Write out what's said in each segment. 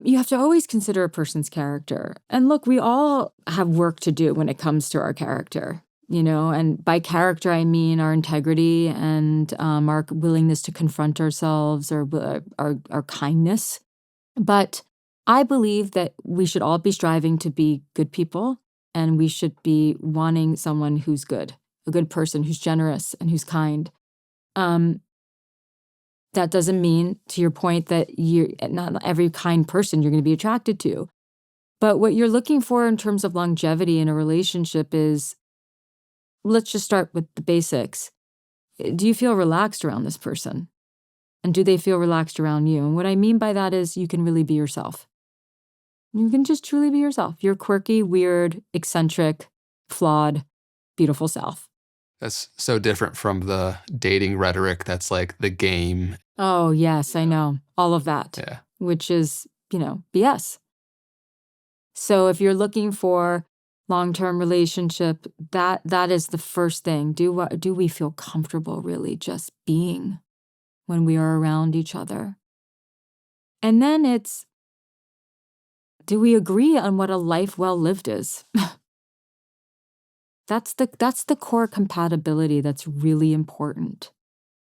you have to always consider a person's character. And look, we all have work to do when it comes to our character, and by character, I mean our integrity and our willingness to confront ourselves, or our kindness. But I believe that we should all be striving to be good people, and we should be wanting someone who's good, a good person who's generous and who's kind. That doesn't mean, to your point, that not every kind person you're going to be attracted to. But what you're looking for in terms of longevity in a relationship is, let's just start with the basics. Do you feel relaxed around this person? And do they feel relaxed around you? And what I mean by that is you can really be yourself. You can just truly be yourself. Your quirky, weird, eccentric, flawed, beautiful self. That's so different from the dating rhetoric that's like the game. Oh, yes, I know. All of that. Yeah. Which is, BS. So if you're looking for long-term relationship, that is the first thing. Do we feel comfortable really just being when we are around each other? And then it's, do we agree on what a life well lived is? That's the core compatibility that's really important.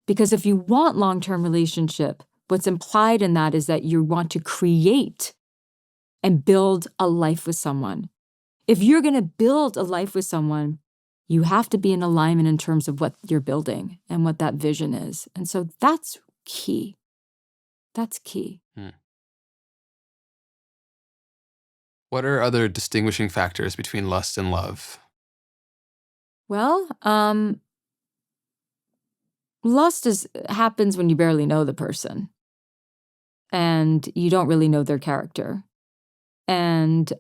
Because if you want long-term relationship, what's implied in that is that you want to create and build a life with someone. If you're going to build a life with someone, you have to be in alignment in terms of what you're building and what that vision is. And so that's key. That's key. What are other distinguishing factors between lust and love? Well, lust happens when you barely know the person and you don't really know their character. And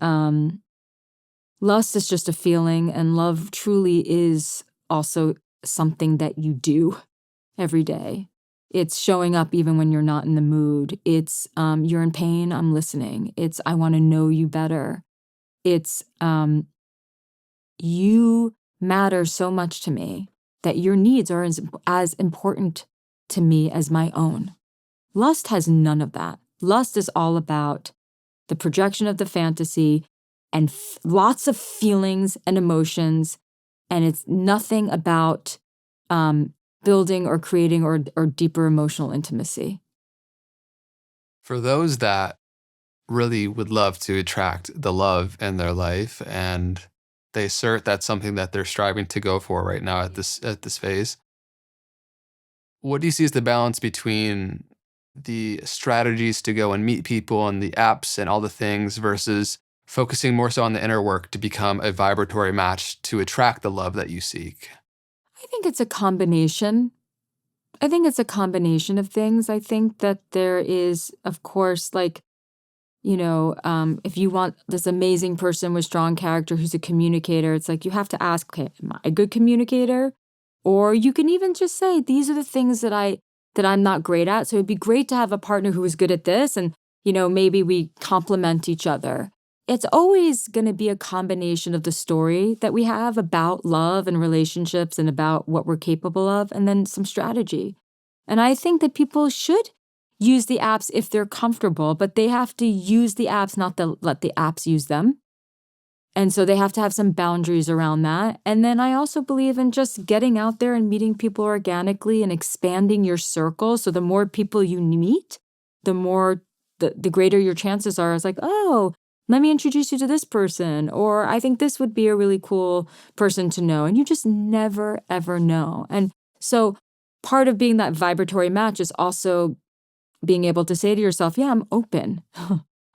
lust is just a feeling, and love truly is also something that you do every day. It's showing up even when you're not in the mood. It's you're in pain, I'm listening. It's I want to know you better. It's you matter so much to me that your needs are as important to me as my own. Lust has none of that. Lust is all about the projection of the fantasy and lots of feelings and emotions, and it's nothing about building or creating or deeper emotional intimacy. For those that really would love to attract the love in their life, and they assert that's something that they're striving to go for right now at this phase, what do you see as the balance between the strategies to go and meet people and the apps and all the things versus focusing more so on the inner work to become a vibratory match to attract the love that you seek? I think it's a combination. I think it's a combination of things. I think that there is, of course, if you want this amazing person with strong character who's a communicator, it's like you have to ask, okay, am I a good communicator? Or you can even just say, these are the things that I'm not great at. So it'd be great to have a partner who is good at this, and maybe we complement each other. It's always going to be a combination of the story that we have about love and relationships and about what we're capable of, and then some strategy. And I think that people should use the apps if they're comfortable, but they have to use the apps, not to let the apps use them. And so they have to have some boundaries around that. And then I also believe in just getting out there and meeting people organically and expanding your circle. So the more people you meet, the greater your chances are. It's like, oh, let me introduce you to this person, or I think this would be a really cool person to know. And you just never, ever know. And so part of being that vibratory match is also being able to say to yourself, yeah, I'm open.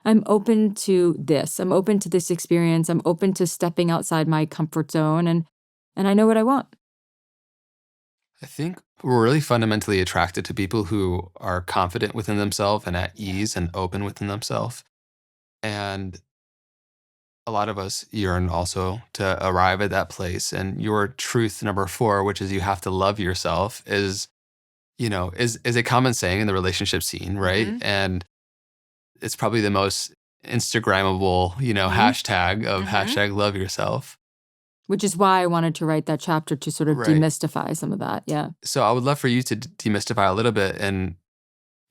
I'm open to this. I'm open to this experience. I'm open to stepping outside my comfort zone, and I know what I want. I think we're really fundamentally attracted to people who are confident within themselves and at ease and open within themselves. And a lot of us yearn also to arrive at that place. And your truth number 4, which is you have to love yourself, is a common saying in the relationship scene, right? Mm-hmm. And it's probably the most Instagrammable, hashtag of hashtag love yourself. Which is why I wanted to write that chapter, to sort of Right. demystify some of that. Yeah. So I would love for you to demystify a little bit and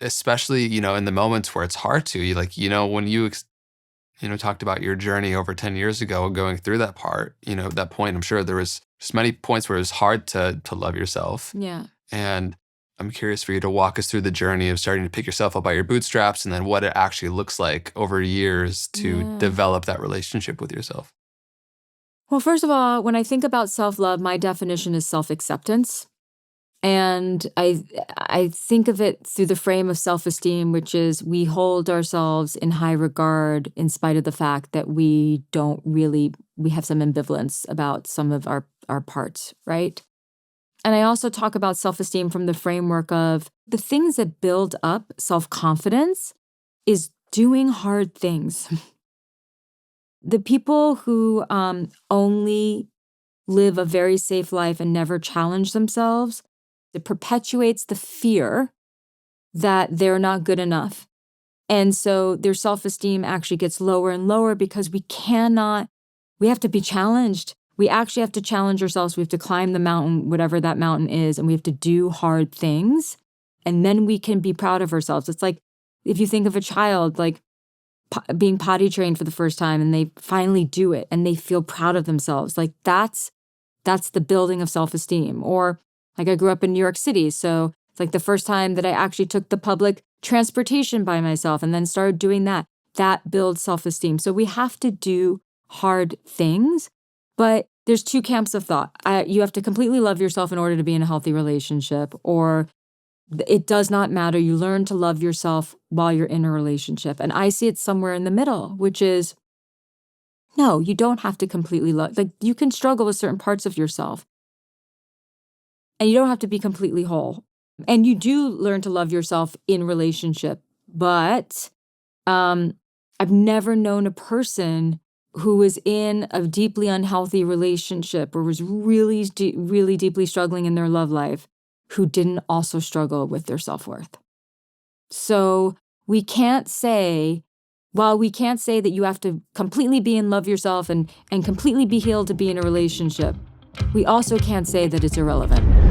especially, in the moments where it's hard to, when talked about your journey over 10 years ago going through that part, that point, I'm sure there was just many points where it was hard to love yourself. Yeah. And I'm curious for you to walk us through the journey of starting to pick yourself up by your bootstraps and then what it actually looks like over years to Yeah. develop that relationship with yourself. Well, first of all, when I think about self-love, my definition is self-acceptance. And I think of it through the frame of self-esteem, which is we hold ourselves in high regard in spite of the fact that we have some ambivalence about some of our parts, right? And I also talk about self-esteem from the framework of the things that build up self-confidence is doing hard things. The people who only live a very safe life and never challenge themselves, it perpetuates the fear that they're not good enough. And so their self-esteem actually gets lower and lower because we have to be challenged. We actually have to challenge ourselves. We have to climb the mountain, whatever that mountain is, and we have to do hard things. And then we can be proud of ourselves. It's like if you think of a child, like being potty trained for the first time and they finally do it and they feel proud of themselves. Like that's the building of self-esteem. Or like I grew up in New York City, so it's like the first time that I actually took the public transportation by myself and then started doing that. That builds self-esteem. So we have to do hard things, but there's two camps of thought. You have to completely love yourself in order to be in a healthy relationship, or it does not matter. You learn to love yourself while you're in a relationship. And I see it somewhere in the middle, which is, no, you don't have to completely love. Like you can struggle with certain parts of yourself. And you don't have to be completely whole. And you do learn to love yourself in relationship. But I've never known a person who was in a deeply unhealthy relationship or was really, really deeply struggling in their love life who didn't also struggle with their self-worth. So we can't say that you have to completely be in love yourself and completely be healed to be in a relationship, we also can't say that it's irrelevant.